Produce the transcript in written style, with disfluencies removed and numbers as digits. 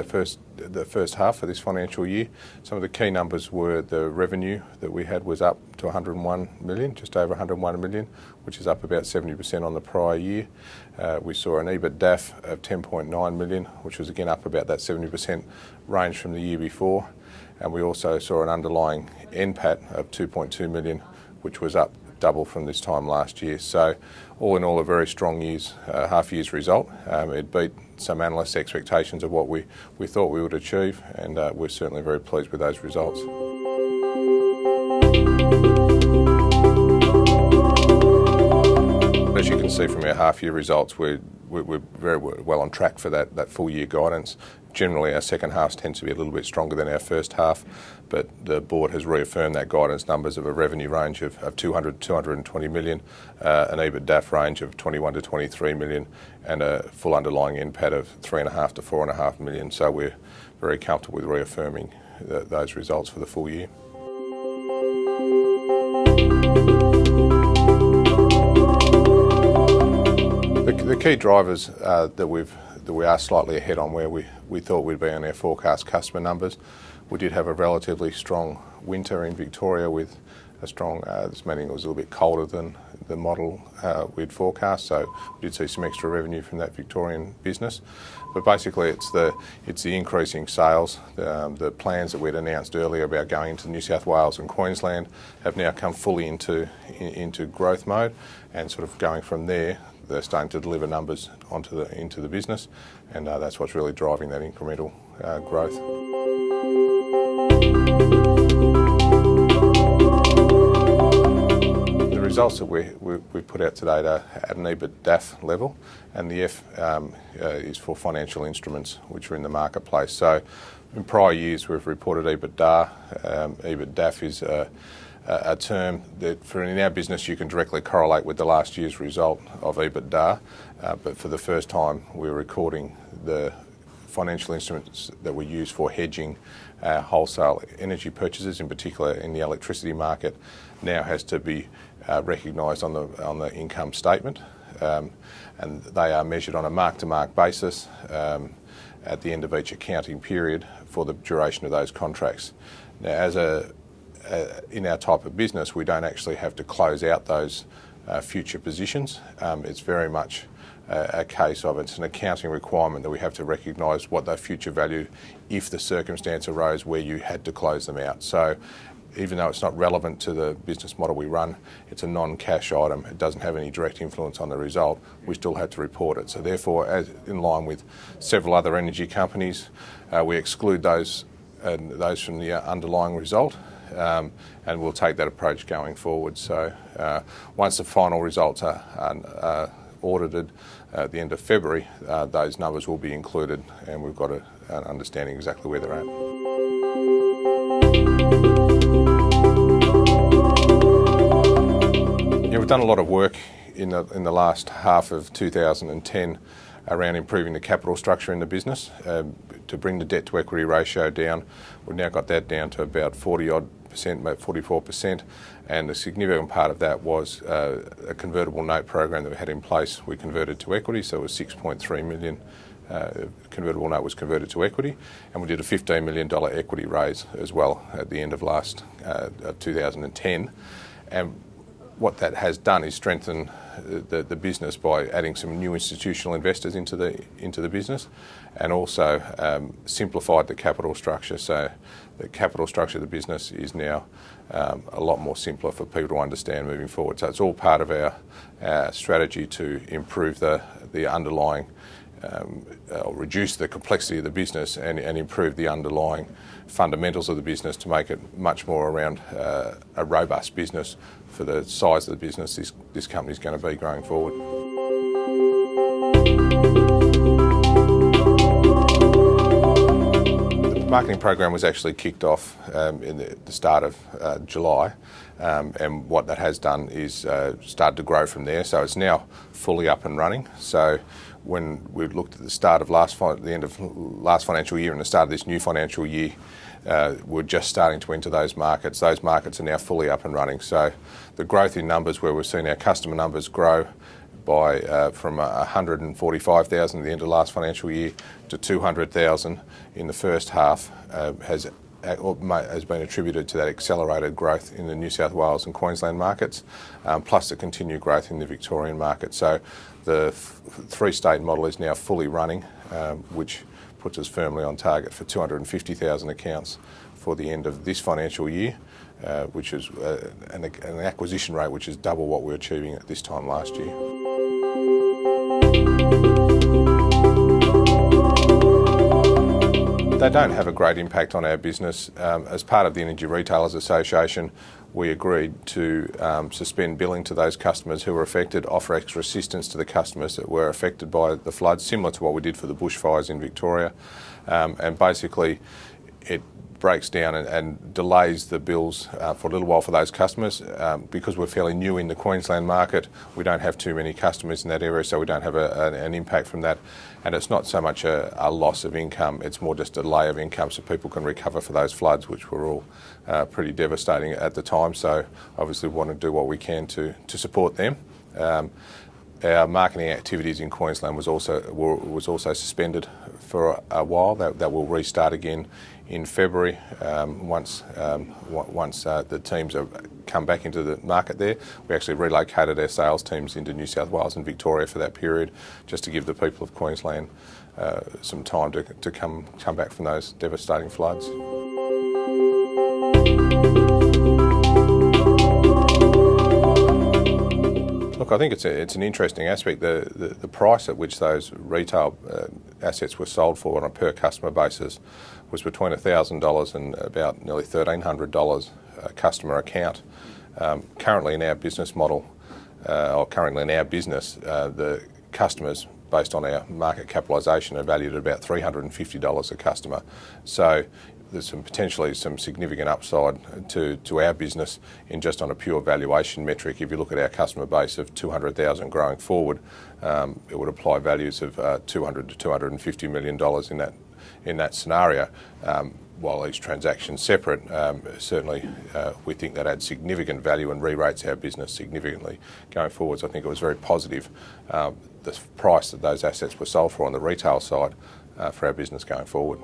the first half for this financial year. Some of the key numbers were the revenue that we had was up to 101 million, just over 101 million, which is up about 70% on the prior year. We saw an EBITDAF of 10.9 million, which was again up about that 70% range from the year before. And we also saw an underlying NPAT of 2.2 million, which was up double from this time last year. So all in all, a very strong half year's result. It beat some analysts' expectations of what we thought we would achieve, and we're certainly very pleased with those results. As you can see from our half year results, we're very well on track for that full year guidance. Generally, our second half tends to be a little bit stronger than our first half, but the board has reaffirmed that guidance numbers of a revenue range of 200 to 220 million, an EBITDAF range of 21 to 23 million, and a full underlying NPAT of 3.5 to 4.5 million. So we're very comfortable with reaffirming those results for the full year. The key drivers that we are slightly ahead on where we thought we'd be on our forecast customer numbers. We did have a relatively strong winter in Victoria with a strong, this meaning it was a little bit colder than the model we'd forecast, so we did see some extra revenue from that Victorian business. But basically it's the increasing sales. The plans that we'd announced earlier about going into New South Wales and Queensland have now come fully into growth mode, and sort of going from there, they're starting to deliver numbers into the business, and that's what's really driving that incremental growth. The results that we put out today are at an EBITDAF level, and the F is for financial instruments which are in the marketplace. So in prior years we've reported EBITDA. EBITDAF is a term that in our business you can directly correlate with the last year's result of EBITDA, but for the first time we're recording the financial instruments that we use for hedging wholesale energy purchases, in particular in the electricity market, now has to be recognised on the income statement, and they are measured on a mark-to-mark basis at the end of each accounting period for the duration of those contracts. Now, in our type of business, we don't actually have to close out those future positions. It's very much a case of it's an accounting requirement that we have to recognise what their future value if the circumstance arose where you had to close them out. So even though it's not relevant to the business model we run, it's a non-cash item. It doesn't have any direct influence on the result. We still had to report it. So therefore, in line with several other energy companies, we exclude those from the underlying result. And we'll take that approach going forward. So once the final results are audited at the end of February, those numbers will be included, and we've got an understanding exactly where they're at. Yeah, we've done a lot of work in the last half of 2010 around improving the capital structure in the business to bring the debt to equity ratio down. We've now got that down to about 40-odd%, about 44%, and a significant part of that was a convertible note program that we had in place. We converted to equity, so it was 6.3 million. Convertible note was converted to equity, and we did a $15 million equity raise as well at the end of 2010. And what that has done is strengthen the business by adding some new institutional investors into the business, and also simplified the capital structure. So the capital structure of the business is now a lot more simpler for people to understand moving forward. So it's all part of our strategy to improve the underlying, or reduce the complexity of the business and improve the underlying fundamentals of the business to make it much more around a robust business for the size of the business this company is going to be going forward. The marketing program was actually kicked off in the start of July, and what that has done is started to grow from there. So it's now fully up and running. So when we looked at the end of last financial year and the start of this new financial year, we're just starting to enter those markets. Those markets are now fully up and running. So the growth in numbers, where we're seeing our customer numbers grow, by from 145,000 at the end of last financial year to 200,000 in the first half has been attributed to that accelerated growth in the New South Wales and Queensland markets, plus the continued growth in the Victorian market. So the three-state model is now fully running, which puts us firmly on target for 250,000 accounts for the end of this financial year, which is an acquisition rate which is double what we were achieving at this time last year. They don't have a great impact on our business. As part of the Energy Retailers Association, we agreed to suspend billing to those customers who were affected, offer extra assistance to the customers that were affected by the floods, similar to what we did for the bushfires in Victoria. And basically, it breaks down and delays the bills for a little while for those customers. Because we're fairly new in the Queensland market, we don't have too many customers in that area, so we don't have an impact from that. And it's not so much a loss of income, it's more just a delay of income so people can recover for those floods, which were all pretty devastating at the time. So obviously we want to do what we can to support them. Our marketing activities in Queensland was also suspended for a while. That will restart again in February once the teams have come back into the market there. We actually relocated our sales teams into New South Wales and Victoria for that period, just to give the people of Queensland some time to come back from those devastating floods. Look, I think it's an interesting aspect. The price at which those retail assets were sold for on a per customer basis was between $1,000 and about nearly $1,300 a customer account. Currently in our business model, the customers, based on our market capitalisation, are valued at about $350 a customer. So there's potentially some significant upside to our business in just on a pure valuation metric. If you look at our customer base of 200,000 growing forward, it would apply values of $200 to $250 million in that scenario. While each transaction's separate, certainly we think that adds significant value and re-rates our business significantly going forwards. I think it was very positive, the price that those assets were sold for on the retail side for our business going forward.